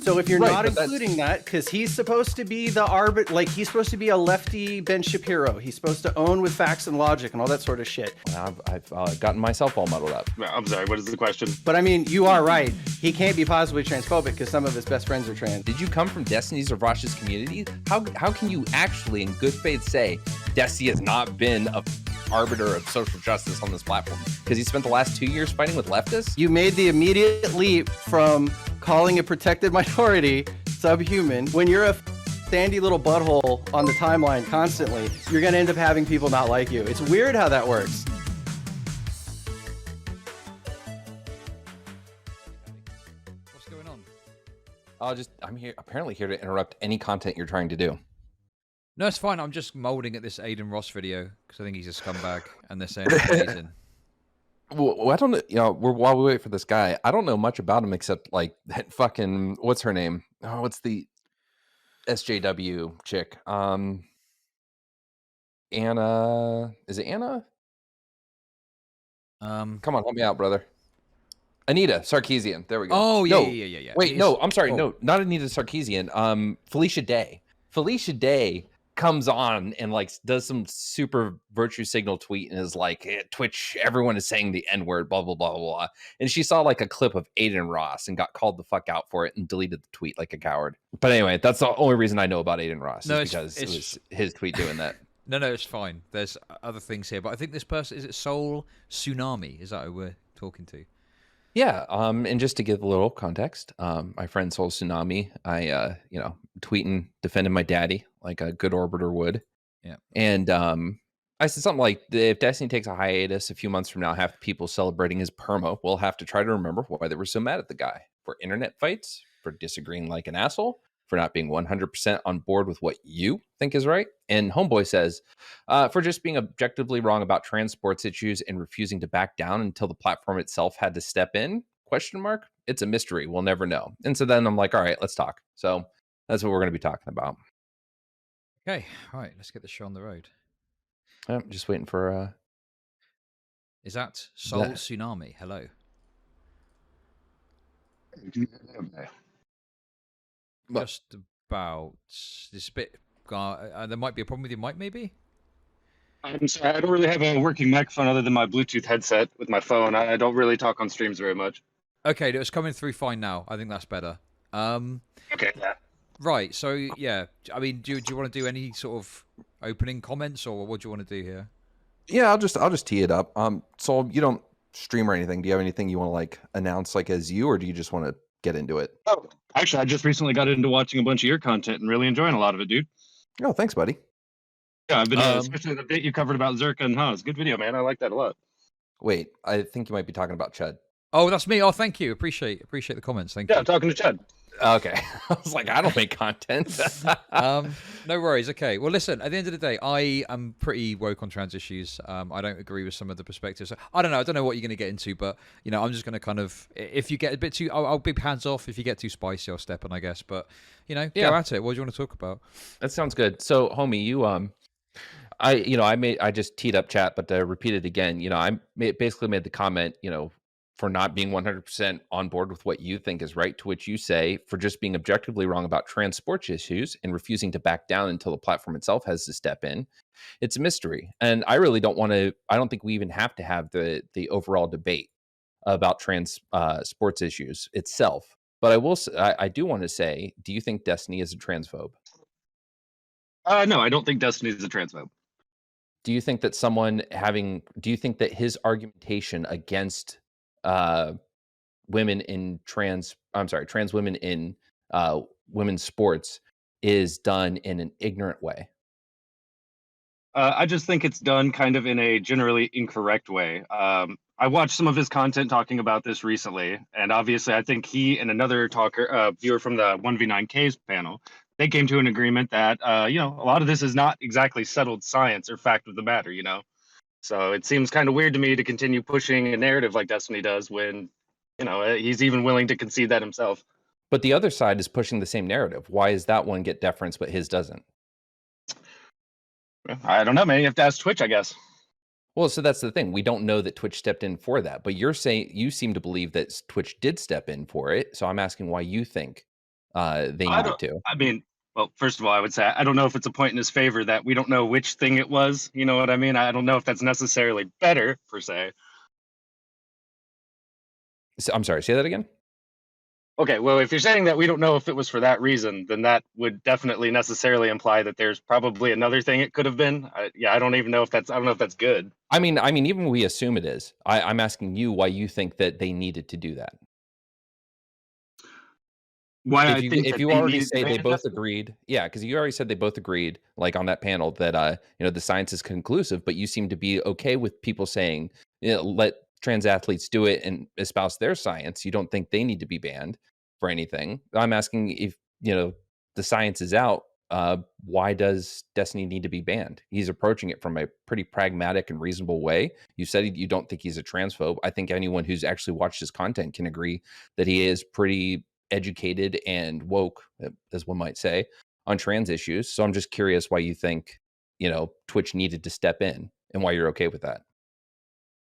So if you're Right, not but that's- including that, because he's supposed to be the like he's supposed to be a lefty Ben Shapiro. He's supposed to own with facts and logic and all that sort of shit. I've gotten myself all muddled up. I'm sorry, what is the question? But I mean, you are right. He can't be possibly transphobic because some of his best friends are trans. Did you come from Destiny's or Vosh's community? How can you actually, in good faith, say Destiny has not been a arbiter of social justice on this platform? Because he spent the last 2 years fighting with leftists? You made the immediate leap from calling a protected minority subhuman. When you're a sandy little butthole on the timeline constantly, you're going to end up having people not like you. It's weird how that works. What's going on? I'm apparently here to interrupt any content you're trying to do. No, it's fine. I'm just molding at this Aiden Ross video because I think he's a scumbag and they're saying it's amazing. Well, I don't know. While we wait for this guy, I don't know much about him except like that fucking, what's her name? Oh, what's the SJW chick? Anna. Is it Anna? Come on, help me out, brother. Anita Sarkeesian. There we go. Oh, yeah, No. yeah. Wait, no, I'm sorry. No, not Anita Sarkeesian. Felicia Day. Felicia Day comes on and like does some super virtue signal tweet and is like, hey, Twitch, everyone is saying the N-word, blah, blah, blah, blah. And she saw like a clip of Aiden Ross and got called the fuck out for it and deleted the tweet like a coward. But anyway, that's the only reason I know about Aiden Ross is because it was his tweet doing that. No, it's fine. There's other things here, but I think this person, is it Soul Tsunami? Is that who we're talking to? Yeah, and just to give a little context, my friend Soul Tsunami, I tweeting, defending my daddy like a good orbiter would. Yeah. And I said something like, if Destiny takes a hiatus a few months from now, half the people celebrating his perma will have to try to remember why they were so mad at the guy. For internet fights, for disagreeing like an asshole, for not being 100% on board with what you think is right. And Homeboy says, for just being objectively wrong about trans sports issues and refusing to back down until the platform itself had to step in, ? It's a mystery. We'll never know. And so then I'm like, all right, let's talk. So that's what we're going to be talking about. Okay, all right, let's get the show on the road. I'm just waiting for... Is that Soul Tsunami? Hello. Just about. This bit. There might be a problem with your mic, maybe? I'm sorry, I don't really have a working microphone other than my Bluetooth headset with my phone. I don't really talk on streams very much. Okay, it's coming through fine now. I think that's better. Okay, yeah. Right, so yeah, I mean, do you want to do any sort of opening comments, or what do you want to do here? Yeah, I'll just tee it up. So you don't stream or anything. Do you have anything you want to like announce like as you, or do you just want to get into it? Oh, actually, I just recently got into watching a bunch of your content and really enjoying a lot of it, dude. Oh, thanks, buddy. Yeah, I've been especially the bit you covered about Zerka and Haas. Good video, man. I like that a lot. Wait, I think you might be talking about Chud. Oh, that's me. Oh, thank you. Appreciate the comments. Thank you. Yeah, I'm talking to Chud. Okay. I was like, I don't make content. No worries. Okay. Well, listen, at the end of the day, I am pretty woke on trans issues. I don't agree with some of the perspectives. I don't know what you're going to get into, but, I'm just going to kind of, if you get a bit too, I'll be hands off. If you get too spicy, I'll step in, I guess. But, go at it. What do you want to talk about? That sounds good. So, homie, you, I just teed up chat, but to repeat it again, I basically made the comment, for not being 100% on board with what you think is right, to which you say, for just being objectively wrong about trans sports issues and refusing to back down until the platform itself has to step in. It's a mystery. And I really don't think we even have to have the overall debate about trans sports issues itself. But I do want to say, do you think Destiny is a transphobe? No, I don't think Destiny is a transphobe. Do you think that his argumentation against trans women in women's sports is done in an ignorant way? I just think it's done kind of in a generally incorrect way. I watched some of his content talking about this recently, and obviously I think he and another viewer from the 1v9Ks panel, they came to an agreement that, a lot of this is not exactly settled science or fact of the matter, So it seems kind of weird to me to continue pushing a narrative like Destiny does when, he's even willing to concede that himself. But the other side is pushing the same narrative. Why does that one get deference, but his doesn't? I don't know, man. You have to ask Twitch, I guess. Well, so that's the thing. We don't know that Twitch stepped in for that, but you're saying you seem to believe that Twitch did step in for it. So I'm asking why you think they I needed don't. to. I mean, well, first of all, I would say I don't know if it's a point in his favor that we don't know which thing it was. You know what I mean? I don't know if that's necessarily better per se. So, I'm sorry, say that again. Okay, well, if you're saying that we don't know if it was for that reason, then that would definitely necessarily imply that there's probably another thing it could have been. Yeah, I don't even know if that's. I don't know if that's good. I mean, even we assume it is. I'm asking you why you think that they needed to do that. Why If I think if that you they already needed to say they ban both Destiny? agreed, yeah, because you already said they both agreed, like on that panel, that the science is conclusive, but you seem to be okay with people saying, let trans athletes do it and espouse their science. You don't think they need to be banned for anything. I'm asking if the science is out. Why does Destiny need to be banned? He's approaching it from a pretty pragmatic and reasonable way. You said you don't think he's a transphobe. I think anyone who's actually watched his content can agree that he is pretty educated and woke, as one might say, on trans issues. So I'm just curious why you think, Twitch needed to step in and why you're okay with that.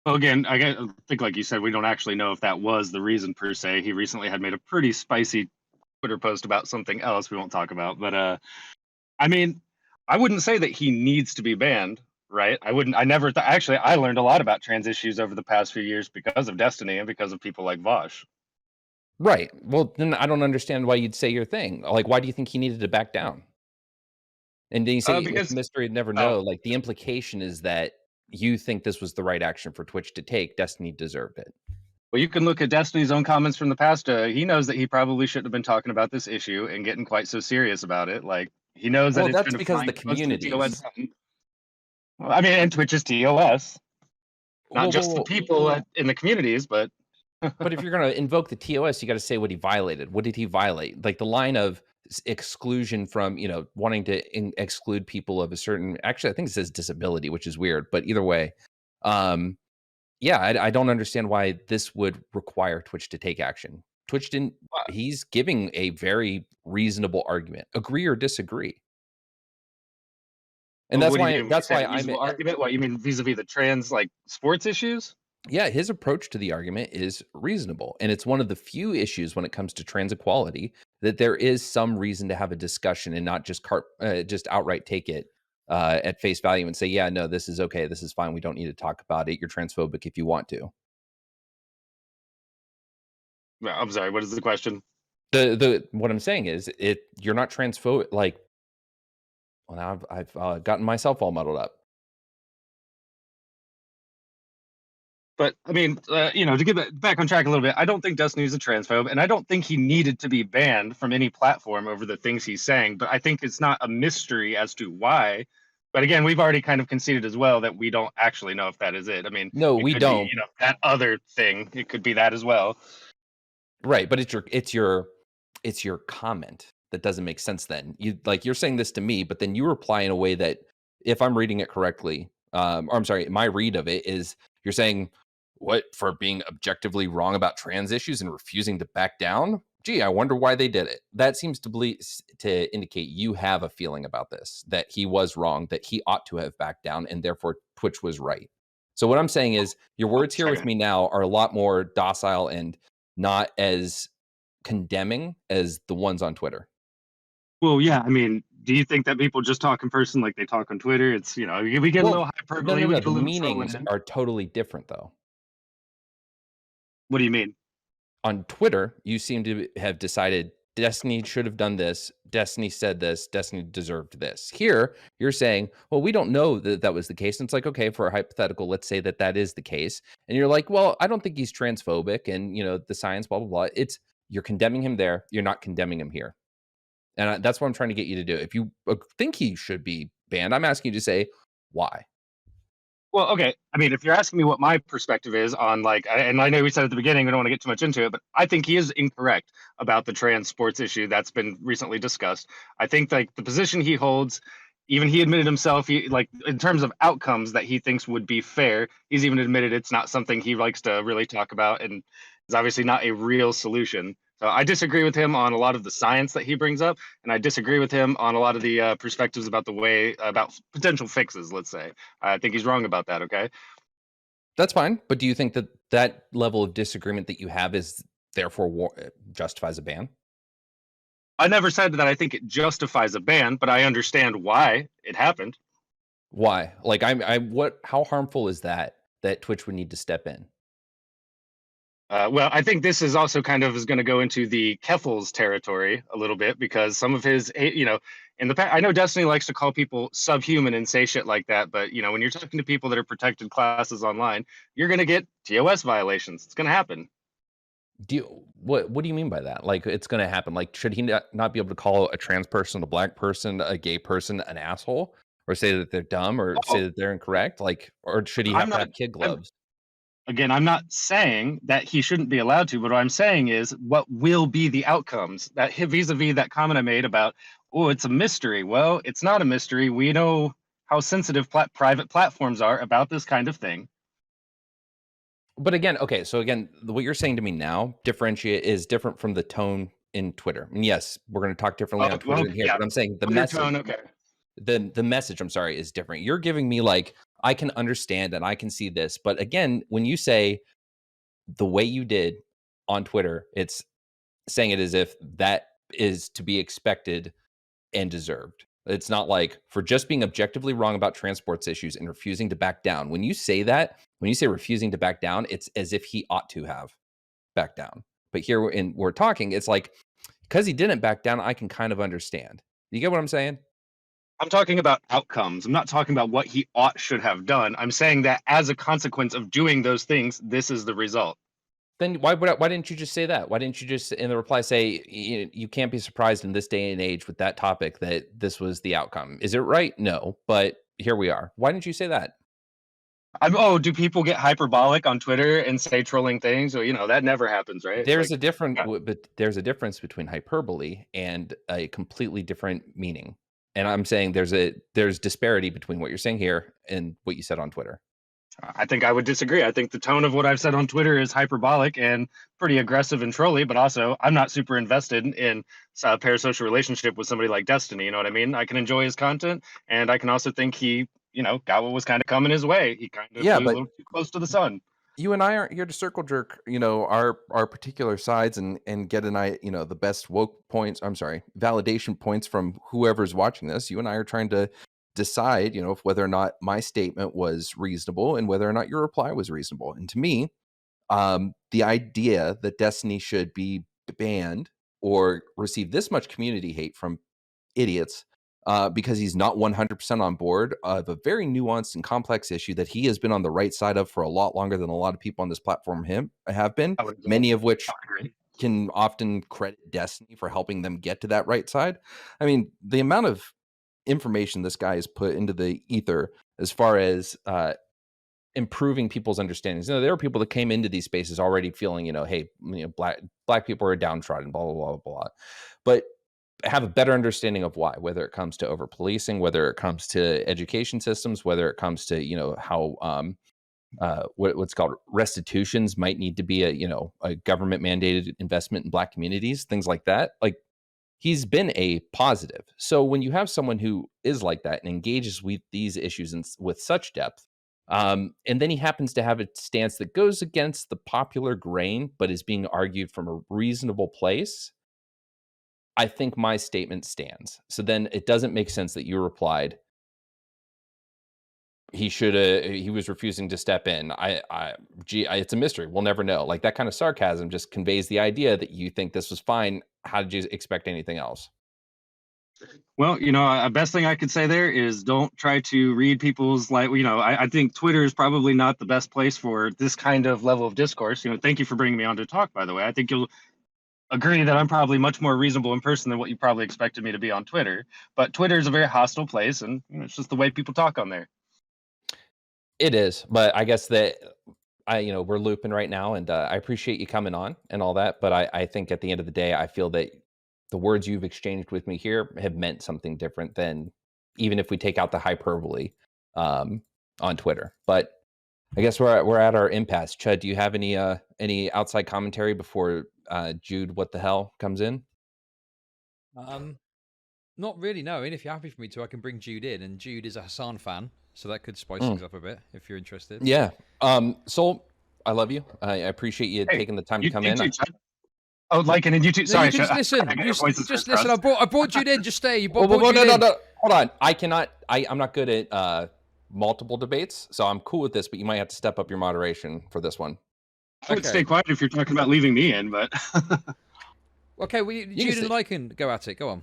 Well, again, think like you said, we don't actually know if that was the reason per se. He recently had made a pretty spicy Twitter post about something else we won't talk about, but I mean, I wouldn't say that he needs to be banned, right? I wouldn't. I never. Actually, I learned a lot about trans issues over the past few years because of Destiny and because of people like Vosh. Right. Well, then I don't understand why you'd say your thing. Like, why do you think he needed to back down? And then you say if Because mystery would never oh, know, like the implication is that you think this was the right action for Twitch to take. Destiny deserved it. well, you can look at Destiny's own comments from the past. He knows that he probably shouldn't have been talking about this issue and getting quite so serious about it. Like he knows that Well, it's that's been a because of the fine close to the TOS. communities. Well, I mean, and Twitch's TOS, not Well, just the people in the communities, but but if you're going to invoke the TOS, you got to say what he violated. What did he violate? Like the line of exclusion from, wanting to exclude people of a certain, actually, I think it says disability, which is weird, but either way, um, yeah, I don't understand why this would require Twitch to take action. Twitch didn't, he's giving a very reasonable argument, agree or disagree. And what do you mean when you that's say why a reasonable argument? What you mean vis-a-vis the trans like sports issues? yeah, his approach to the argument is reasonable. And it's one of the few issues when it comes to trans equality that there is some reason to have a discussion and not just outright take it at face value and say, yeah, no, this is okay. This is fine. We don't need to talk about it. You're transphobic if you want to. I'm sorry. What is the question? What I'm saying is you're not transphobic. Like, well, now I've gotten myself all muddled up. But I mean, to get back on track a little bit, I don't think Destiny's a transphobe, and I don't think he needed to be banned from any platform over the things he's saying. But I think it's not a mystery as to why. But again, we've already kind of conceded as well that we don't actually know if that is it. I mean, No, it we could don't. be, that other thing. It could be that as well. Right, but it's your comment that doesn't make sense then. You're saying this to me, but then you reply in a way that, if I'm reading it correctly, or I'm sorry, my read of it is you're saying, what, for being objectively wrong about trans issues and refusing to back down? Gee, I wonder why they did it. That seems to indicate you have a feeling about this, that he was wrong, that he ought to have backed down, and therefore Twitch was right. So what I'm saying is your words here with me now are a lot more docile and not as condemning as the ones on Twitter. Well, yeah. I mean, do you think that people just talk in person like they talk on Twitter? It's we get a little hyperbole, we No. get a The little meanings trolling. are totally different, though. What do you mean? On Twitter, you seem to have decided Destiny should have done this. Destiny said this. Destiny deserved this. Here, you're saying, well, we don't know that that was the case. And it's like, okay, for a hypothetical, let's say that is the case. And you're like, well, I don't think he's transphobic and, the science, blah, blah, blah. You're condemning him there. You're not condemning him here. And that's what I'm trying to get you to do. If you think he should be banned, I'm asking you to say why. Well, okay. I mean, if you're asking me what my perspective is on and I know we said at the beginning we don't want to get too much into it, but I think he is incorrect about the trans sports issue that's been recently discussed. I think like the position he holds, even he admitted himself, in terms of outcomes that he thinks would be fair, he's even admitted it's not something he likes to really talk about, and is obviously not a real solution. So I disagree with him on a lot of the science that he brings up, and I disagree with him on a lot of the perspectives about about potential fixes. Let's say I think he's wrong about that. Okay. That's fine. But do you think that level of disagreement that you have is therefore justifies a ban? I never said that I think it justifies a ban, but I understand why it happened. Why? Like, how harmful is that Twitch would need to step in? Well, I think this is also kind of is going to go into the Keffel's territory a little bit, because some of his, in the past, I know Destiny likes to call people subhuman and say shit like that, but when you're talking to people that are protected classes online, you're going to get TOS violations. It's going to happen. What do you mean by that? Like, it's going to happen? Like, should he not be able to call a trans person, a black person, a gay person an asshole, or say that they're dumb, or say that they're incorrect? Like, or should he have to have kid gloves? Again, I'm not saying that he shouldn't be allowed to, but what I'm saying is what will be the outcomes. That vis-a-vis that comment I made about, oh, it's a mystery. Well, it's not a mystery. We know how sensitive private platforms are about this kind of thing. But again, okay, so again, what you're saying to me now is different from the tone in Twitter. And yes, we're going to talk differently on Twitter than here, but I'm saying the message. Tone, okay. The message, I'm sorry, is different. You're giving me like, I can understand and I can see this, but again, when you say the way you did on Twitter, it's saying it as if that is to be expected and deserved. It's not like for just being objectively wrong about transports issues and refusing to back down. When you say that, when you say refusing to back down, it's as if he ought to have backed down. But here we're talking, it's like, because he didn't back down, I can kind of understand. You get what I'm saying? I'm talking about outcomes. I'm not talking about what he should have done. I'm saying that as a consequence of doing those things, this is the result. Then why didn't you just say that? Why didn't you just in the reply say you can't be surprised in this day and age with that topic that this was the outcome? Is it right? No, but here we are. Why didn't you say that? Do people get hyperbolic on Twitter and say trolling things? Or that never happens, right? There's there's a difference between hyperbole and a completely different meaning. And I'm saying there's disparity between what you're saying here and what you said on Twitter. I think I would disagree. I think the tone of what I've said on Twitter is hyperbolic and pretty aggressive and trolly, but also I'm not super invested in a parasocial relationship with somebody like Destiny. You know what I mean? I can enjoy his content, and I can also think he, got what was kind of coming his way. He kind of flew a little too close to the sun. You and I aren't here to circle jerk, our particular sides and get the best woke points. I'm sorry, validation points from whoever's watching this. You and I are trying to decide, whether or not my statement was reasonable and whether or not your reply was reasonable. And to me, the idea that Destiny should be banned or receive this much community hate from idiots because he's not 100% on board of a very nuanced and complex issue that he has been on the right side of for a lot longer than a lot of people on this platform have been, many of which can often credit Destiny for helping them get to that right side. I mean, the amount of information this guy has put into the ether as far as improving people's understandings. There are people that came into these spaces already feeling, hey, black people are downtrodden, blah, blah, blah, blah. But have a better understanding of why, whether it comes to over policing, whether it comes to education systems, whether it comes to, how what's called restitutions might need to be a government mandated investment in black communities, things like that. Like, he's been a positive. So when you have someone who is like that and engages with these issues with such depth, and then he happens to have a stance that goes against the popular grain, but is being argued from a reasonable place, I think my statement stands. So then it doesn't make sense that you replied, he was refusing to step in. It's a mystery. We'll never know. Like, that kind of sarcasm just conveys the idea that you think this was fine. How did you expect anything else? Well, the best thing I could say there is don't try to read people's I think Twitter is probably not the best place for this kind of level of discourse. Thank you for bringing me on to talk, by the way. I think you'll agree that I'm probably much more reasonable in person than what you probably expected me to be on Twitter. But Twitter is a very hostile place, and it's just the way people talk on there. It is, but I guess that we're looping right now, and I appreciate you coming on and all that. But I think at the end of the day, I feel that the words you've exchanged with me here have meant something different than even if we take out the hyperbole on Twitter. But I guess we're at our impasse. Chud, do you have any outside commentary before Jude, what the hell, comes in? Not really, no. And if you're happy for me to, I can bring Jude in, and Jude is a Hasan fan, so that could spice things up a bit if you're interested. Yeah. Soul, I love you. I appreciate you taking the time to come in. Oh, Lycan and YouTube. No, Sorry, you can just listen. I got You your just, voices just crisscrossed. listen. I brought you in. Just stay. You Whoa, brought whoa, you in. no. Hold on. I'm not good at multiple debates, so I'm cool with this, but you might have to step up your moderation for this one. I would Okay. stay quiet if you're talking about leaving me in, but Okay, well, can Jude and sit. Lycan, go at it. Go on.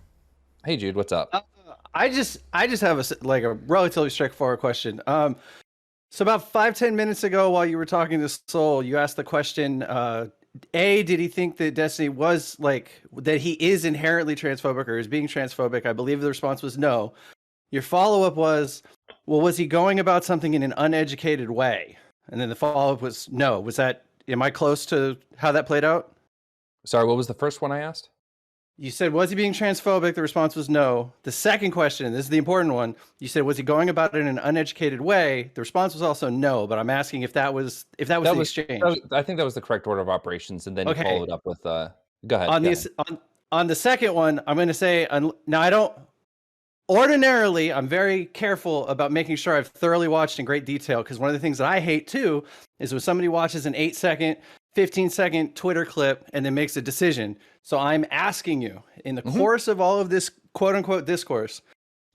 Hey, Jude, what's up? I just have a relatively straightforward question. So about 5-10 minutes ago, while you were talking to Soul, you asked the question: A, did he think that Destiny was that he is inherently transphobic or is being transphobic? I believe the response was no. Your follow-up was, well, was he going about something in an uneducated way? And then the follow-up was no. Am I close to how that played out? Sorry, what was the first one I asked? You said, was he being transphobic? The response was no. The second question, this is the important one. You said, was he going about it in an uneducated way? The response was also no, but I'm asking if that was the exchange. I think that was the correct order of operations, and then you followed up with go ahead. On the second one, I'm going to say, now I don't, ordinarily, I'm very careful about making sure I've thoroughly watched in great detail, because one of the things that I hate too is when somebody watches an 8-second, 15-second Twitter clip and then makes a decision. So I'm asking you, in the course of all of this quote unquote discourse,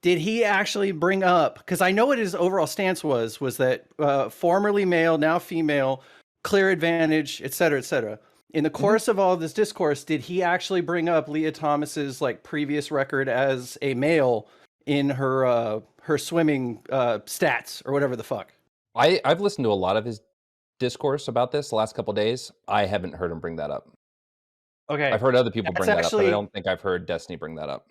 did he actually bring up, because I know what his overall stance was that formerly male, now female, clear advantage, et cetera, et cetera. In the course of all of this discourse, did he actually bring up Leah Thomas's previous record as a male in her swimming stats or whatever the fuck? I've listened to a lot of his discourse about this the last couple of days. I haven't heard him bring that up. Okay. I've heard other people bring that up, but I don't think I've heard Destiny bring that up.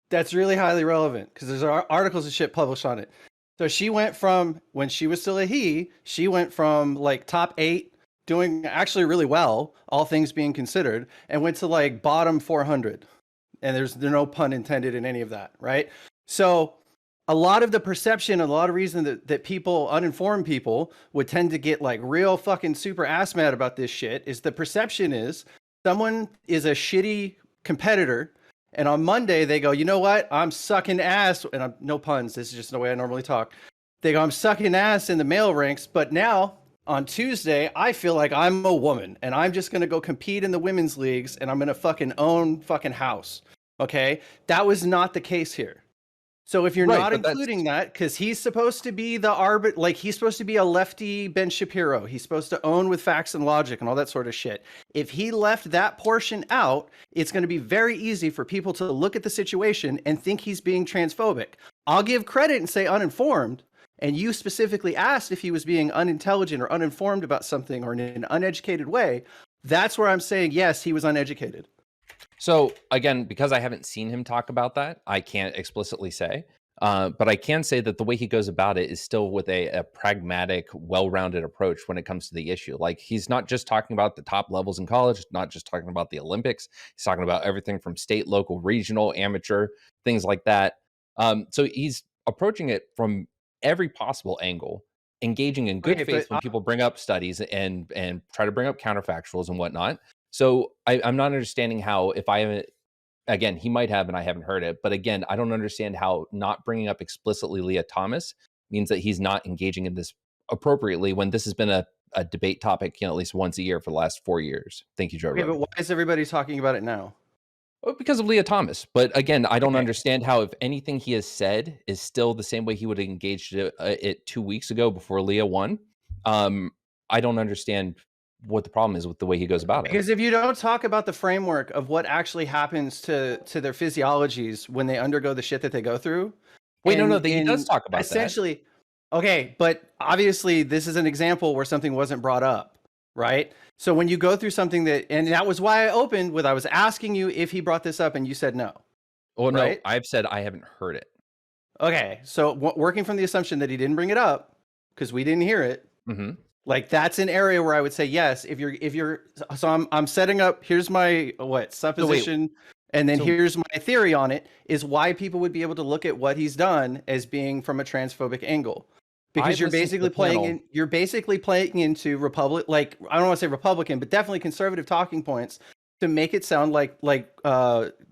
That's really highly relevant because there's articles and shit published on it. So she went from, when she was still a he, she went from top 8, doing actually really well, all things being considered, and went to bottom 400. And there's no pun intended in any of that, right? So a lot of the perception, a lot of reason that people, uninformed people, would tend to get real fucking super ass mad about this shit is the perception is someone is a shitty competitor, and on Monday they go, you know what? I'm sucking ass, and I'm no puns. This is just the way I normally talk. They go, I'm sucking ass in the male ranks, but now on Tuesday I feel like I'm a woman, and I'm just gonna go compete in the women's leagues, and I'm gonna fucking own fucking house. Okay, that was not the case here. So if you're not including that, because he's supposed to be the he's supposed to be a lefty Ben Shapiro. He's supposed to own with facts and logic and all that sort of shit. If he left that portion out, it's going to be very easy for people to look at the situation and think he's being transphobic. I'll give credit and say uninformed. And you specifically asked if he was being unintelligent or uninformed about something or in an uneducated way. That's where I'm saying, yes, he was uneducated. So again, because I haven't seen him talk about that, I can't explicitly say. But I can say that the way he goes about it is still with a pragmatic, well-rounded approach when it comes to the issue. He's not just talking about the top levels in college, not just talking about the Olympics. He's talking about everything from state, local, regional, amateur, things like that. So he's approaching it from every possible angle, engaging in good faith when people bring up studies and try to bring up counterfactuals and whatnot. So I'm not understanding how, if I haven't, again, he might have and I haven't heard it, but again, I don't understand how not bringing up explicitly Leah Thomas means that he's not engaging in this appropriately when this has been a debate topic, at least once a year for the last 4 years. Thank you, Joe. Okay, but why is everybody talking about it now? Well, because of Leah Thomas. But again, I don't understand how, if anything he has said is still the same way he would have engaged it 2 weeks ago before Leah won. I don't understand what the problem is with the way he goes about it. Because if you don't talk about the framework of what actually happens to their physiologies when they undergo the shit that they go through. Wait, no, he does talk about essentially, that. Okay, but obviously this is an example where something wasn't brought up, right? So when you go through something and that was why I opened with, I was asking you if he brought this up and you said no. Well, right? No, I've said I haven't heard it. Okay, so working from the assumption that he didn't bring it up because we didn't hear it. Mm-hmm. That's an area where I would say yes. If you're, so I'm setting up. Here's my supposition, and then here's my theory on it. Is why people would be able to look at what he's done as being from a transphobic angle, because you're basically playing into Republic. I don't want to say Republican, but definitely conservative talking points to make it sound like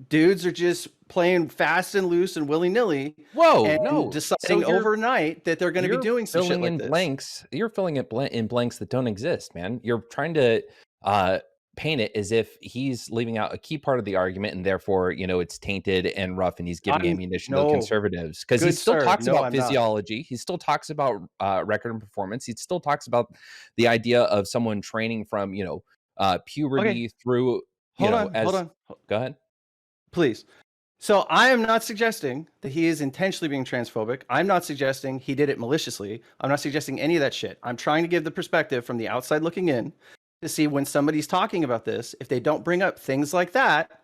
dudes are just playing fast and loose and willy-nilly. Whoa, no. Deciding overnight that they're going to be doing some shit like this. You're filling in blanks that don't exist, man. You're trying to paint it as if he's leaving out a key part of the argument, and therefore, it's tainted and rough, and he's giving ammunition to the no, conservatives, because he good still sir. talks No, about I'm not. physiology. He still talks about record and performance. He still talks about the idea of someone training from, puberty through, Hold on. Go ahead. Please. So I am not suggesting that he is intentionally being transphobic. I'm not suggesting he did it maliciously. I'm not suggesting any of that shit. I'm trying to give the perspective from the outside looking in to see when somebody's talking about this, if they don't bring up things like that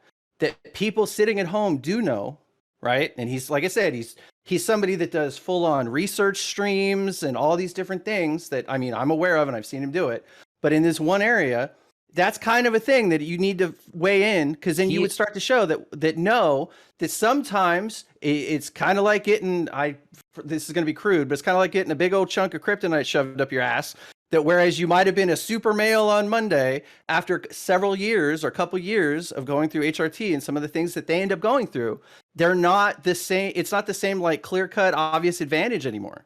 people sitting at home do know, right? And he's, like I said, he's somebody that does full on research streams and all these different things that, I mean, I'm aware of and I've seen him do it. But in this one area, that's kind of a thing that you need to weigh in, because then you would start to show that sometimes it's kind of like getting, this is going to be crude, but it's kind of like getting a big old chunk of kryptonite shoved up your ass. That whereas you might have been a super male on Monday, after several years or a couple years of going through HRT and some of the things that they end up going through, they're not the same. It's not the same like clear-cut obvious advantage anymore.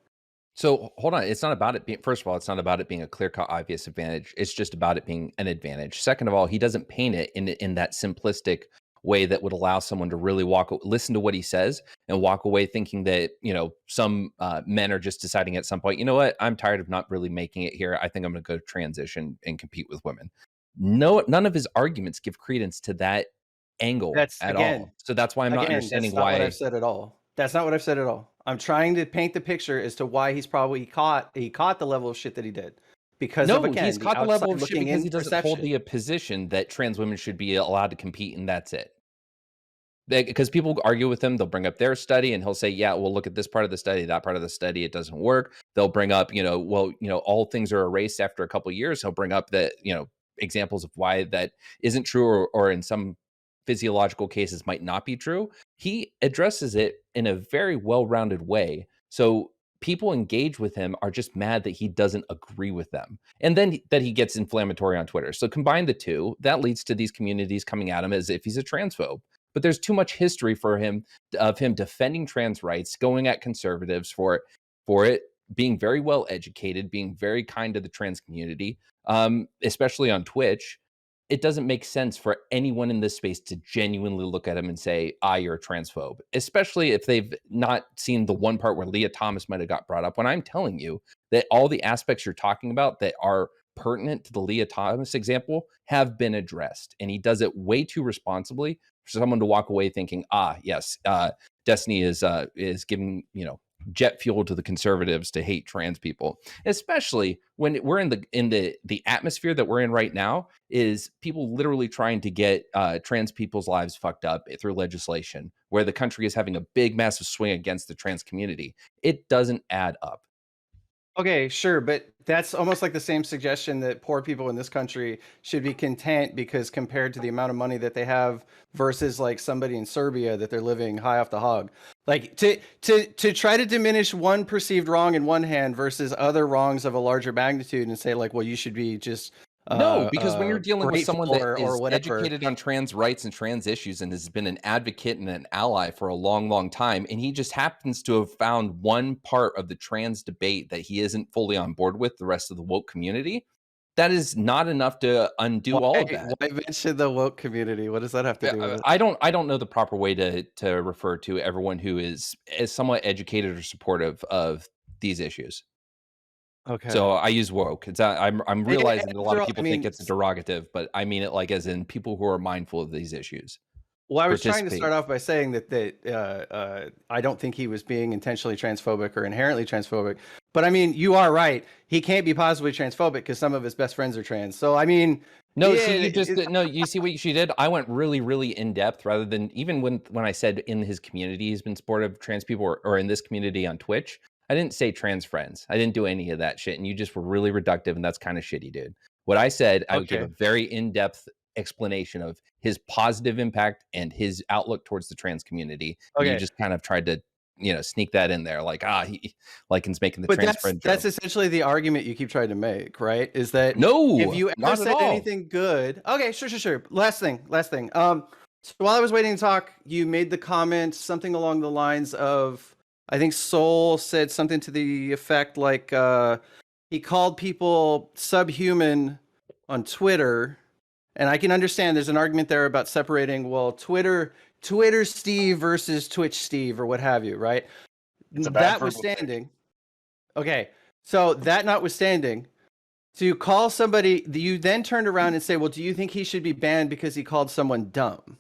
So hold on. It's not about it being, first of all, it's not about it being a clear-cut obvious advantage. It's just about it being an advantage. Second of all, he doesn't paint it in that simplistic way that would allow someone to really listen to what he says and walk away thinking that, some men are just deciding at some point, you know what, I'm tired of not really making it here. I think I'm going to go transition and compete with women. No, none of his arguments give credence to that angle all. So that's why I'm not understanding that's not why. what I've said at all. That's not what I've said at all. I'm trying to paint the picture as to why he's probably caught the level of shit that he did. Because he's caught the level of shit because he doesn't hold the position that trans women should be allowed to compete, and that's it. Because people argue with him, they'll bring up their study, and he'll say, "Yeah, well, look at this part of the study, that part of the study, it doesn't work." They'll bring up, all things are erased after a couple of years. He'll bring up that, examples of why that isn't true, or in some physiological cases might not be true. He addresses it in a very well-rounded way. So people engage with him are just mad that he doesn't agree with them, and then that he gets inflammatory on Twitter. So combine the two, that leads to these communities coming at him as if he's a transphobe. But there's too much history for him of him defending trans rights, going at conservatives for it, being very well educated, being very kind to the trans community, especially on Twitch. It doesn't make sense for anyone in this space to genuinely look at him and say, you're a transphobe, especially if they've not seen the one part where Leah Thomas might have got brought up, when I'm telling you that all the aspects you're talking about that are pertinent to the Leah Thomas example have been addressed. And he does it way too responsibly for someone to walk away thinking, yes, Destiny is giving, jet fuel to the conservatives to hate trans people, especially when we're in the atmosphere that we're in right now, is people literally trying to get trans people's lives fucked up through legislation, where the country is having a big, massive swing against the trans community. It doesn't add up. Okay, sure, but that's almost like the same suggestion that poor people in this country should be content because compared to the amount of money that they have versus like somebody in Serbia that they're living high off the hog. Like to try to diminish one perceived wrong in one hand versus other wrongs of a larger magnitude and say like, well, you should be just no, because when you're dealing with someone that is whatever, educated on trans rights and trans issues and has been an advocate and an ally for a long, long time, and he just happens to have found one part of the trans debate that he isn't fully on board with the rest of the woke community, that is not enough to undo all of that. Why mention the woke community? What does that have to do with it? I don't know the proper way to refer to everyone who is somewhat educated or supportive of these issues. Okay. So I use woke. I'm realizing that a lot of people think it's a derogative, but I mean it like as in people who are mindful of these issues. Well, I was trying to start off by saying that I don't think he was being intentionally transphobic or inherently transphobic. But I mean, you are right. He can't be positively transphobic because some of his best friends are trans. So I mean, no. You see what she did. I went really, really in depth rather than even when I said in his community he's been supportive of trans people or in this community on Twitch. I didn't say trans friends. I didn't do any of that shit. And you just were really reductive, and that's kind of shitty, dude. What I said, I would give a very in-depth explanation of his positive impact and his outlook towards the trans community. Okay. You just kind of tried to, sneak that in there. Like, Lycan's making the trans friend joke. That's essentially the argument you keep trying to make, right? Is that no, if you ever said anything good. Okay, sure. Last thing. So while I was waiting to talk, you made the comment, something along the lines of, I think Soul said something to the effect like he called people subhuman on Twitter, And I can understand there's an argument there about separating, well, Twitter Steve versus Twitch Steve or what have you, right? It's a bad Notwithstanding, okay, so that notwithstanding, to call somebody, you then turned around and say, well, do you think he should be banned because he called someone dumb?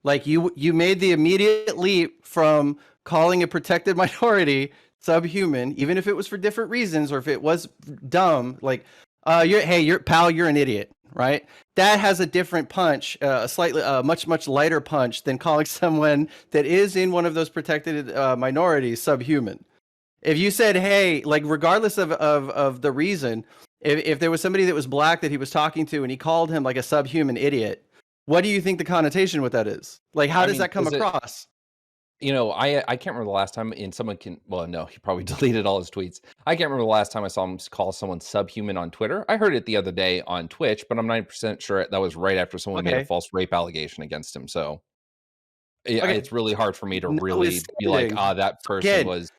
Like you made the immediate leap from calling a protected minority subhuman, even if it was for different reasons or if it was dumb, like, you're an idiot, right? That has a different punch, a slightly, much lighter punch than calling someone that is in one of those protected minorities subhuman. If you said, hey, like regardless of the reason, if there was somebody that was black that he was talking to and he called him like a subhuman idiot, what do you think the connotation with that is? Like, how does that come across? I can't remember the last time, and someone can, well, no, he probably deleted all his tweets. I can't remember the last time I saw him call someone subhuman on Twitter. I heard it the other day on Twitch, but I'm 90% sure that was right after someone made a false rape allegation against him. So it's really hard for me to really be like, that person was.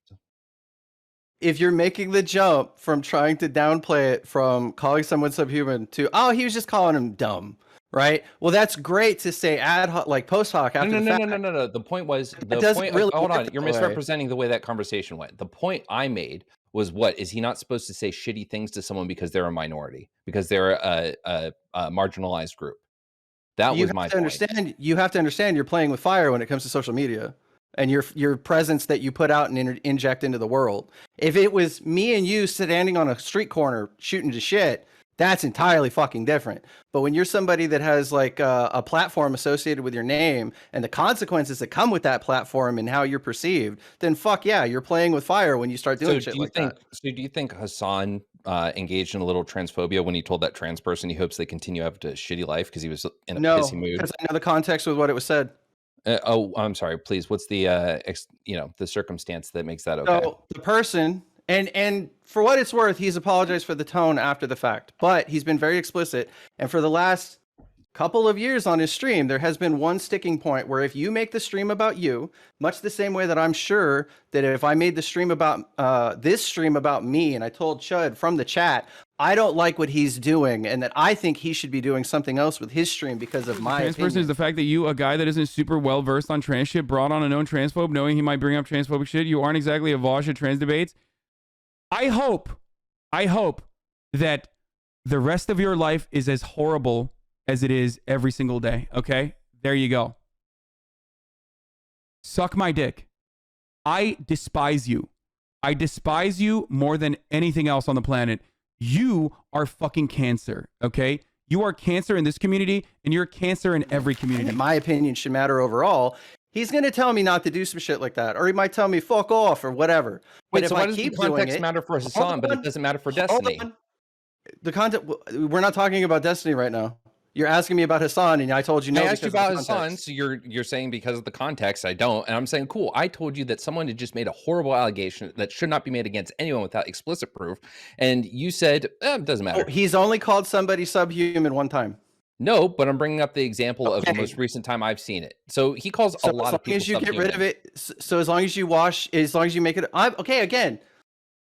If you're making the jump from trying to downplay it from calling someone subhuman to, oh, he was just calling him dumb, right? Well, that's great to say ad hoc, like post hoc after the fact. No. The point was, hold on, you're misrepresenting the way that conversation went. The point I made was, what is he not supposed to say shitty things to someone because they're a minority, because they're a marginalized group? That was my point. You have to understand you're playing with fire when it comes to social media and your presence that you put out and inject into the world. If it was me and you standing on a street corner shooting to shit, that's entirely fucking different. But when you're somebody that has like a platform associated with your name and the consequences that come with that platform and how you're perceived, then fuck yeah, you're playing with fire when you start doing shit like that. So do you think Hasan engaged in a little transphobia when he told that trans person he hopes they continue to have a shitty life because he was in a pissy mood? No, because I know the context with what it was said. I'm sorry. Please, what's the the circumstance that makes that okay? So the person, and for what it's worth, he's apologized for the tone after the fact, but he's been very explicit. And for the last couple of years on his stream, there has been one sticking point where if you make the stream about you, much the same way that I'm sure that if I made the stream about this stream about me, and I told Chud from the chat, I don't like what he's doing, and that I think he should be doing something else with his stream because of my trans opinion. person is the fact that you, a guy that isn't super well versed on trans shit, brought on a known transphobe, knowing he might bring up transphobic shit. You aren't exactly a Vosh at trans debates. I hope that the rest of your life is as horrible as it is every single day. Okay, there you go. Suck my dick. I despise you. I despise you more than anything else on the planet. You are fucking cancer, okay? You are cancer in this community, and you're cancer in every community. My opinion should matter overall. He's going to tell me not to do some shit like that, or he might tell me fuck off or whatever. Wait, but so if why I does keep the context doing it, matter for Hasan, but it doesn't matter for Destiny? The content, we're not talking about Destiny right now. You're asking me about Hasan, and I told you no. I asked you about Hasan, so you're saying because of the context, I don't. And I'm saying, cool, I told you that someone had just made a horrible allegation that should not be made against anyone without explicit proof. And you said, it doesn't matter. Oh, he's only called somebody subhuman one time. No, but I'm bringing up the example of the most recent time I've seen it. So he calls a lot of people as long as you subhuman. get rid of it, so as long as you make it, okay, again,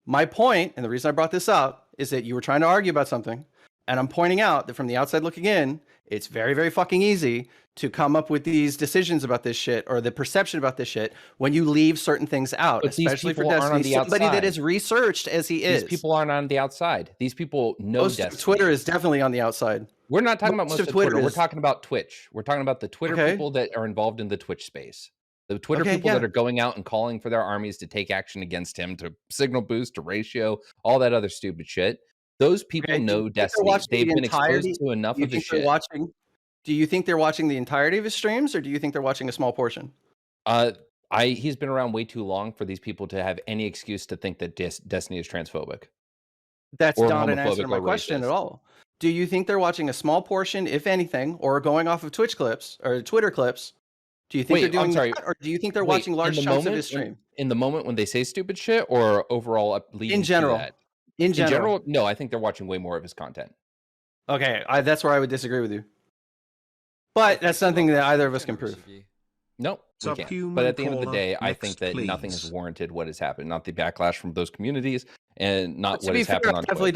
my point, and the reason I brought this up, is that you were trying to argue about something, and I'm pointing out that from the outside looking in, it's very, very fucking easy to come up with these decisions about this shit or the perception about this shit when you leave certain things out, but especially for Destiny. Somebody that is researched as he is. These people aren't on the outside. These people know most Destiny. Of Twitter is definitely on the outside. We're not talking about most of Twitter. We're talking about Twitch. We're talking about the Twitter people that are involved in the Twitch space. The Twitter people that are going out and calling for their armies to take action against him, to signal boost, to ratio, all that other stupid shit. Those people know Destiny. They've been exposed to enough of his shit. Do you think they're watching the entirety of his streams, or do you think they're watching a small portion? He's been around way too long for these people to have any excuse to think that Destiny is transphobic. That's not an answer to my question at all. Do you think they're watching a small portion, if anything, or going off of Twitch clips or Twitter clips? Do you think they're doing that, or do you think they're watching large chunks of his stream? In the moment when they say stupid shit, or overall leading in general? To that? In general, no, I think they're watching way more of his content. Okay, that's where I would disagree with you. But that's something that either of us can prove. No, we can't. But at the end of the day, I think that nothing has warranted what has happened. Not the backlash from those communities, and not what has happened on Twitch.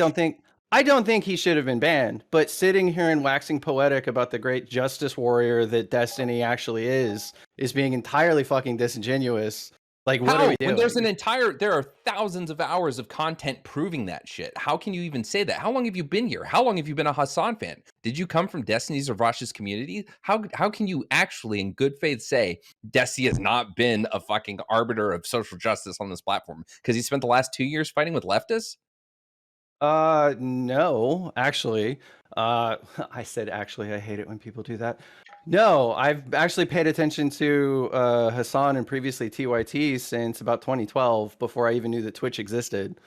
I don't think he should have been banned, but sitting here and waxing poetic about the great justice warrior that Destiny actually is being entirely fucking disingenuous. Like, what are we doing? When there are thousands of hours of content proving that shit. How can you even say that? How long have you been here? How long have you been a Hasan fan? Did you come from Destiny's or Vosh's community? How can you actually in good faith say Destiny has not been a fucking arbiter of social justice on this platform? Because he spent the last 2 years fighting with leftists? No, actually. I said actually, I hate it when people do that. No, I've actually paid attention to Hasan and previously TYT since about 2012, before I even knew that Twitch existed.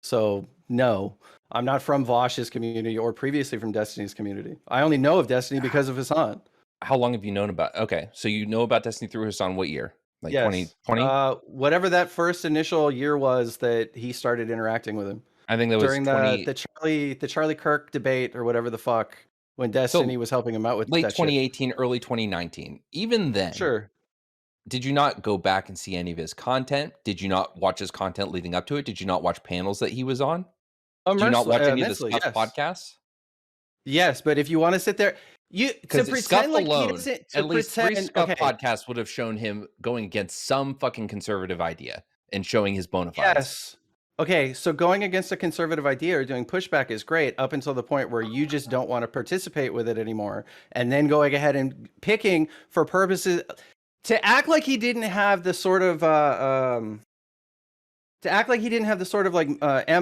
So no, I'm not from Vosh's community or previously from Destiny's community. I only know of Destiny because of Hasan. How long have you known about? Okay, so you know about Destiny through Hasan. What year? Like Yes. 2020? Whatever that first initial year was that he started interacting with him. I think that was During the Charlie Kirk debate or whatever the fuck, when Destiny was helping him out with late that 2018, early 2019. Even then, Sure. did you not go back and see any of his content? Did you not watch his content leading up to it? Did you not watch panels that he was on? Do you not watch any of the Scuff podcasts? Yes, but if you want to sit there, to Because Scuff pretend like he alone, doesn't, at least 3 Scuff okay, podcasts would have shown him going against some fucking conservative idea and showing his bona fides. yes. Okay, so going against a conservative idea or doing pushback is great up until the point where you just don't want to participate with it anymore, and then going ahead and picking for purposes to act like he didn't have the sort of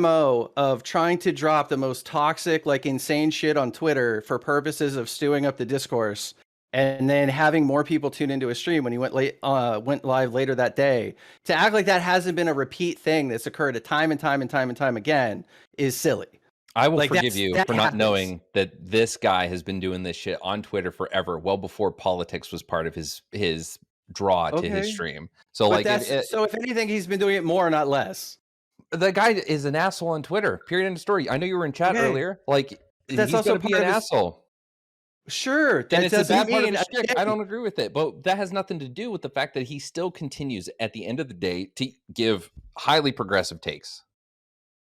MO of trying to drop the most toxic, like insane shit on Twitter for purposes of stewing up the discourse, and then having more people tune into his stream when he went live later that day. To act like that hasn't been a repeat thing that's occurred time and time again is silly. I will forgive you for not knowing that this guy has been doing this shit on Twitter forever, well before politics was part of his draw to his stream. So but if anything, he's been doing it more, not less. The guy is an asshole on Twitter. Period. End of story. I know you were in chat earlier. Like, that's he's also going to be an asshole. Sure, and it's a bad part of his shtick. I don't agree with it, but that has nothing to do with the fact that he still continues at the end of the day to give highly progressive takes.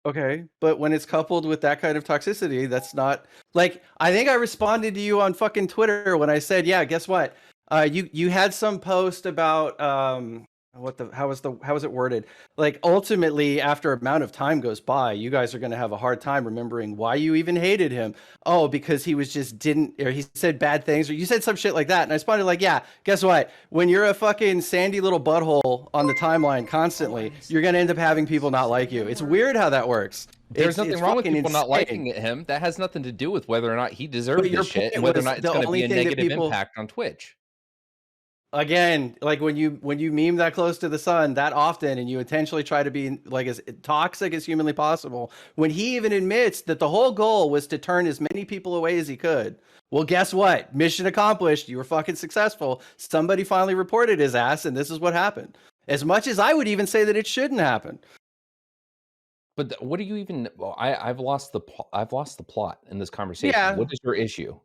Okay, but when it's coupled with that kind of toxicity, that's not like, I think I responded to you on fucking Twitter when I said, yeah, guess what? You had some post about how was it worded? Like, ultimately, after an amount of time goes by, you guys are going to have a hard time remembering why you even hated him. Oh, because he said bad things, or you said some shit like that. And I responded like, yeah, guess what? When you're a fucking sandy little butthole on the timeline constantly, you're going to end up having people not like you. It's weird how that works. There's nothing wrong with people not liking him. That has nothing to do with whether or not he deserves this shit and whether or not it's going to be a negative impact on Twitch. Again, like when you meme that close to the sun that often, and you intentionally try to be like as toxic as humanly possible, when he even admits that the whole goal was to turn as many people away as he could. Well, guess what? Mission accomplished. You were fucking successful. Somebody finally reported his ass, and this is what happened. As much as I would even say that it shouldn't happen. But what do you even? Well, I've lost the plot in this conversation. Yeah. What is your issue?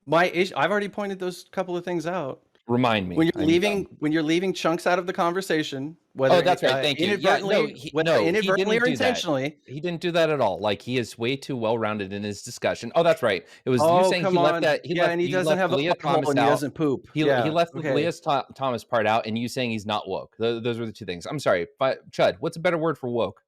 My issue. I've already pointed those couple of things out. Remind me when you're leaving chunks out of the conversation. Whether that's right. Thank you. Inadvertently or intentionally. He didn't do that at all. Like, he is way too well rounded in his discussion. Oh, that's right. It was you saying he left that. And he doesn't have Leah Thomas out. He doesn't poop. He left the Leah Thomas part out, and you saying he's not woke. Those were the two things. I'm sorry, but Chud, what's a better word for woke?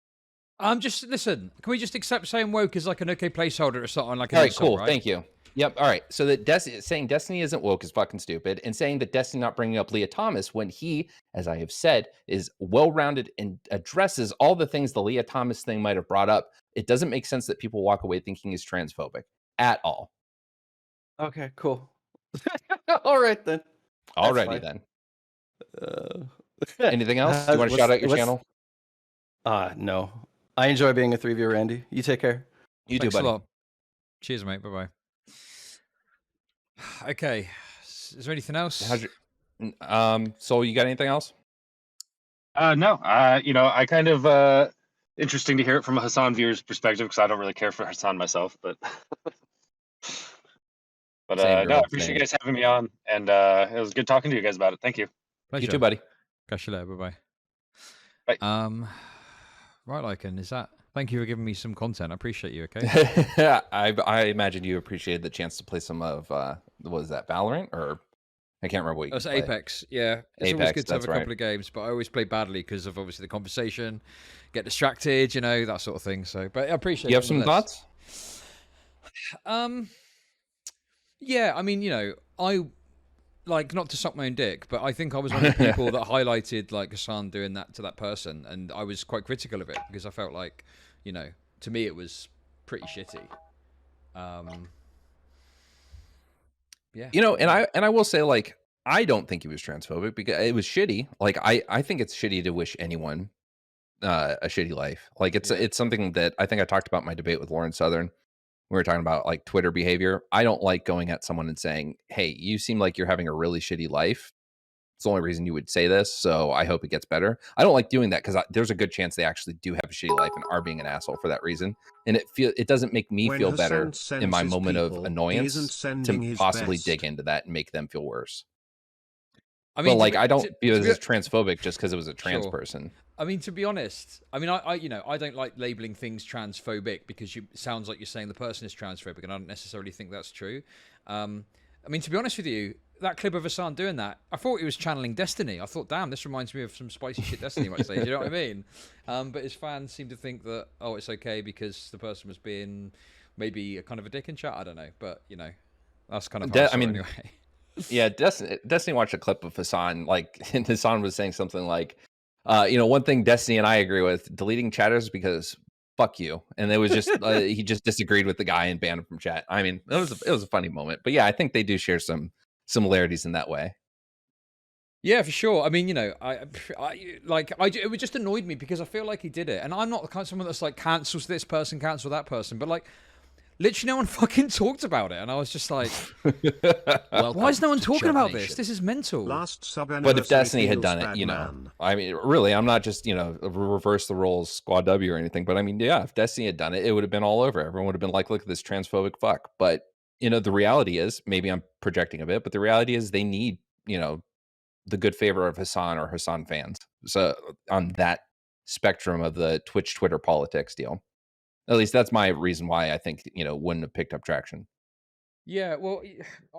Listen. Can we just accept saying woke as like an okay placeholder or something like? All right, cool. Right? Thank you. Yep. All right. So that saying Destiny isn't woke is fucking stupid, and saying that Destiny not bringing up Leah Thomas when he, as I have said, is well-rounded and addresses all the things the Leah Thomas thing might have brought up, it doesn't make sense that people walk away thinking he's transphobic at all. Okay. Cool. All right then. Alrighty then. Anything else? Do you want to shout out your channel? No. I enjoy being a 3-viewer, Andy. You take care. You do, buddy. Cheers, mate. Bye-bye. Okay. Is there anything else? Soul, you got anything else? No. I kind of interesting to hear it from a Hasan viewer's perspective, because I don't really care for Hasan myself, but no, I appreciate you guys having me on, and it was good talking to you guys about it. Thank you. Pleasure. You too, buddy. Catch you later. Bye-bye. Bye. Right, Lycan, is that Thank you for giving me some content. I appreciate you. Okay. I imagine you appreciated the chance to play some of was that Valorant, or I can't remember what you That's could play. Apex. Yeah, it's always Apex, good to have that's a couple right. of games, but I always play badly because of obviously the conversation, get distracted, you know, that sort of thing. So, but I appreciate. You it have some nonetheless. thoughts? Yeah, I mean, you know, I like, not to suck my own dick, but I think I was one of the people that highlighted like Hasan doing that to that person, and I was quite critical of it because I felt like, you know, to me it was pretty shitty. Yeah, You know, and I will say, like, I don't think he was transphobic because it was shitty. Like, I think it's shitty to wish anyone a shitty life. Like, it's something that I think I talked about in my debate with Lauren Southern. We were talking about like Twitter behavior. I don't like going at someone and saying, "Hey, you seem like you're having a really shitty life." It's the only reason you would say this, so I hope it gets better. I don't like doing that because there's a good chance they actually do have a shitty life and are being an asshole for that reason. And it doesn't make me feel better in my moment of annoyance to possibly dig into that and make them feel worse. I mean, But like, I don't view it be- as transphobic just because it was a trans Sure. person. I mean, to be honest, I mean, I you know, I don't like labeling things transphobic because it sounds like you're saying the person is transphobic, and I don't necessarily think that's true. I mean, to be honest with you, that clip of Hasan doing that, I thought he was channeling Destiny. I thought, damn, this reminds me of some spicy shit Destiny might say. Do you know what I mean? But his fans seem to think that, oh, it's okay because the person was being maybe a kind of a dick in chat. I don't know, but you know, that's kind of how I saw it anyway. Yeah, Destiny watched a clip of Hasan, like, and Hasan was saying something like, you know, one thing Destiny and I agree with, deleting chatters because fuck you. And it was just, he just disagreed with the guy and banned him from chat. I mean, it was a funny moment. But yeah, I think they do share some similarities in that way. Yeah, for sure. I mean, you know, it would just annoyed me because I feel like he did it, and I'm not the kind of someone that's like cancels this person, cancel that person, but like, literally no one fucking talked about it, and I was just like, why is no one talking about this? This is mental. But if Destiny had done it, you know, I mean, really, I'm not just, you know, reverse the roles Squad W or anything, but I mean, yeah, if Destiny had done it, it would have been all over. Everyone would have been like, look at this transphobic fuck. But, you know, the reality is, maybe I'm projecting a bit, but the reality is they need, you know, the good favor of Hasan or Hasan fans. So on that spectrum of the Twitch, Twitter politics deal, at least that's my reason why I think, you know, wouldn't have picked up traction. Yeah, well,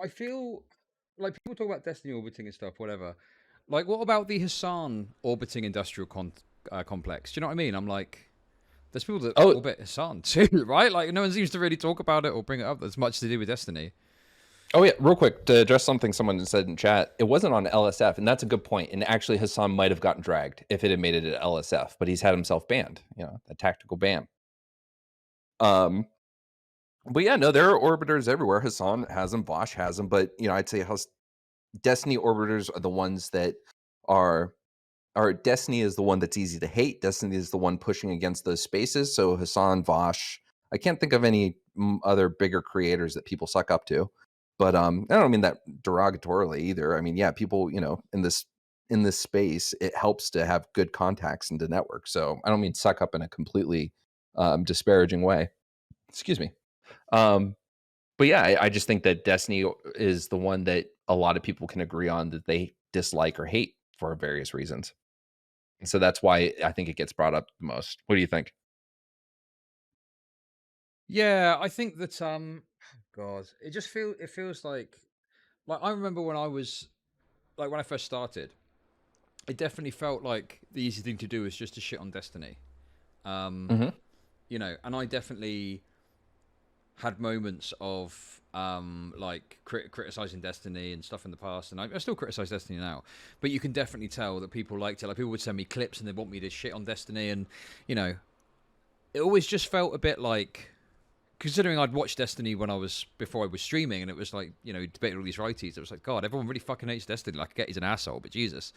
I feel like people talk about Destiny orbiting and stuff, whatever. Like, what about the Hasan orbiting industrial complex? Do you know what I mean? I'm like, there's people that orbit Hasan too, right? Like, no one seems to really talk about it or bring it up. That's much to do with Destiny. Oh yeah, real quick to address something someone said in chat. It wasn't on LSF, and that's a good point. And actually, Hasan might have gotten dragged if it had made it at LSF, but he's had himself banned. You know, a tactical ban. But yeah, no, there are orbiters everywhere. Hasan has them, Bosch has them, but you know, I'd say Destiny orbiters are the ones that are Destiny is the one that's easy to hate. Destiny is the one pushing against those spaces. So Hasan, Vosh, I can't think of any other bigger creators that people suck up to. But I don't mean that derogatorily either. I mean, yeah, people, you know, in this space, it helps to have good contacts into networks. So I don't mean suck up in a completely disparaging way. Excuse me. But yeah, I just think that Destiny is the one that a lot of people can agree on that they dislike or hate for various reasons. And so that's why I think it gets brought up the most. What do you think? Yeah, I think that God, it feels like I remember when I was like when I first started, it definitely felt like the easy thing to do was just to shit on Destiny. You know, and I definitely had moments of like criticizing Destiny and stuff in the past, and I still criticize Destiny now, but you can definitely tell that people liked it. Like, people would send me clips and they want me to shit on Destiny, and you know, it always just felt a bit like, considering I'd watched Destiny before I was streaming, and it was like, you know, debated all these righties, it was like, God, everyone really fucking hates Destiny. Like, I get he's an asshole, but Jesus.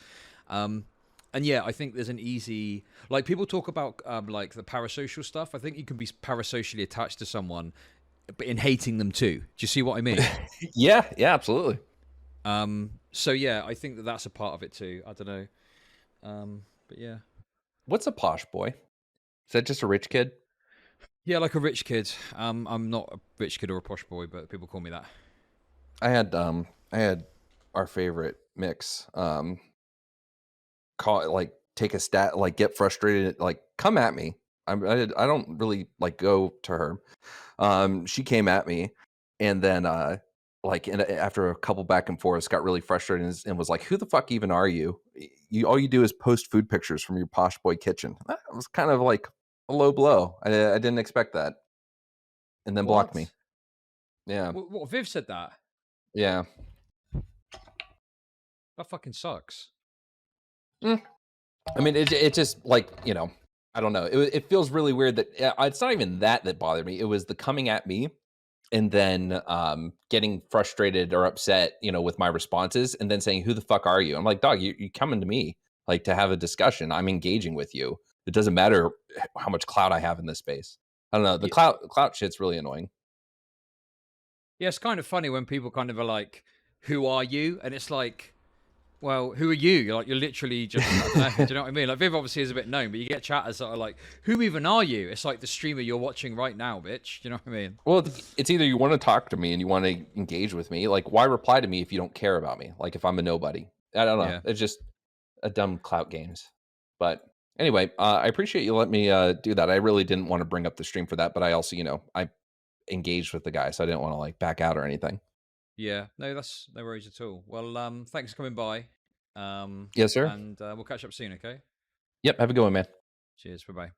And yeah, I think there's an easy, like, people talk about like the parasocial stuff. I think you can be parasocially attached to someone, but in hating them too. Do you see what I mean? Yeah, absolutely. So yeah, I think that's a part of it too. I don't know. But yeah. What's a posh boy? Is that just a rich kid? Yeah, like a rich kid. I'm not a rich kid or a posh boy, but people call me that. I had our favorite mix call it, like, take a stat, like, get frustrated, like, come at me. I don't really like go to her. She came at me, and then after a couple back and forths, got really frustrated and was like, "Who the fuck even are you? You all you do is post food pictures from your posh boy kitchen." That was kind of like a low blow. I didn't expect that, and then blocked me. Yeah, What? Viv said that? yeah. That fucking sucks. I mean, it just like, I don't know. It feels really weird that it's not even that bothered me. It was the coming at me and then getting frustrated or upset, with my responses and then saying, "Who the fuck are you?" I'm like, dog, you coming to me like to have a discussion. I'm engaging with you. It doesn't matter how much clout I have in this space. I don't know. The clout shit's really annoying. Yeah, it's kind of funny when people kind of are like, "Who are you?" And it's like, well, who are you? You're literally just, I don't know, do you know what I mean? Like, Viv obviously is a bit known, but you get chatters that are like, "Who even are you?" It's like the streamer you're watching right now, bitch. Do you know what I mean? Well, it's either you want to talk to me and you want to engage with me. Like, why reply to me if you don't care about me? Like, if I'm a nobody. I don't know. Yeah. It's just a dumb clout games. But anyway, I appreciate you letting me do that. I really didn't want to bring up the stream for that, but I also, I engaged with the guy, so I didn't want to like back out or anything. Yeah. No, that's no worries at all. Well, thanks for coming by. Yes, sir. And we'll catch up soon, okay? Yep. Have a good one, man. Cheers. Bye-bye.